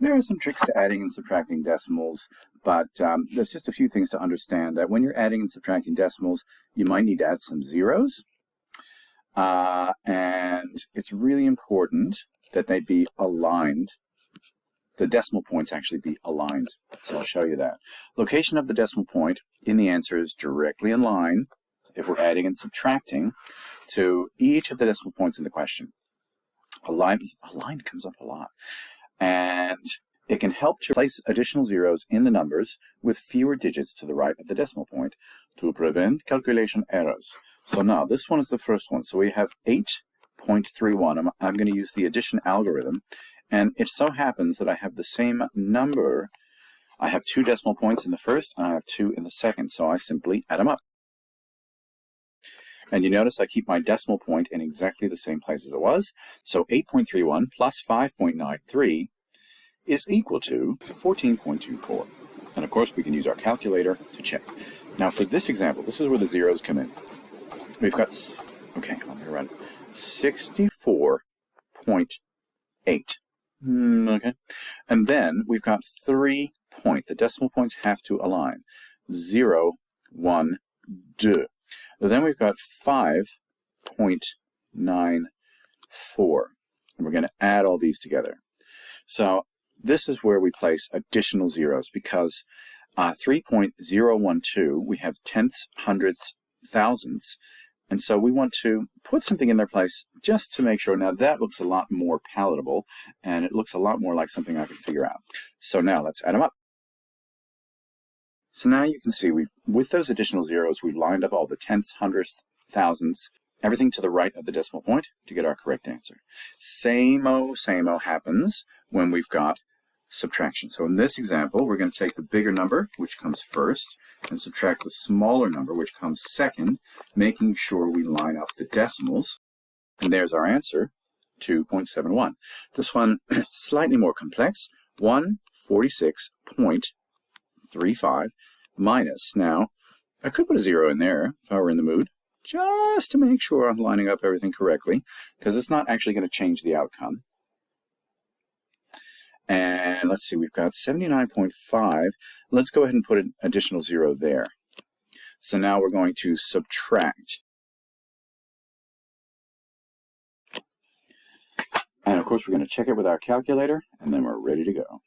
There are some tricks to adding and subtracting decimals, but there's just a few things to understand. That when you're adding and subtracting decimals, you might need to add some zeros. And it's really important that they be aligned. The decimal points actually be aligned. So I'll show you that. Location of the decimal point in the answer is directly in line, if we're adding and subtracting, to each of the decimal points in the question. Aligned comes up a lot. And it can help to place additional zeros in the numbers with fewer digits to the right of the decimal point to prevent calculation errors. So now this one is the first one. So we have 8.31. I'm going to use the addition algorithm. And it so happens that I have the same number. I have 2 decimal points in the first and I have 2 in the second. So I simply add them up. And you notice I keep my decimal point in exactly the same place as it was. So 8.31 plus 5.93 is equal to 14.24. And of course we can use our calculator to check. Now for this example, this is where the zeros come in. We've got, okay, I'm going to run 64.8. Okay. And then we've got 3 points. The decimal points have to align. 0, 1, 2. Then we've got 5.94. And we're going to add all these together. So this is where we place additional zeros because 3.012, we have tenths, hundredths, thousandths. And so we want to put something in their place just to make sure. Now that looks a lot more palatable and it looks a lot more like something I can figure out. So now let's add them up. So now you can see with those additional zeros, we've lined up all the tenths, hundredths, thousandths, everything to the right of the decimal point to get our correct answer. Same-o happens when we've got subtraction. So in this example, we're going to take the bigger number, which comes first, and subtract the smaller number, which comes second, making sure we line up the decimals. And there's our answer, 2.71. This one, slightly more complex, 146.35 minus. Now, I could put a 0 in there if I were in the mood, just to make sure I'm lining up everything correctly, because it's not actually going to change the outcome. And let's see, we've got 79.5. Let's go ahead and put an additional 0 there. So now we're going to subtract. And of course, we're going to check it with our calculator, and then we're ready to go.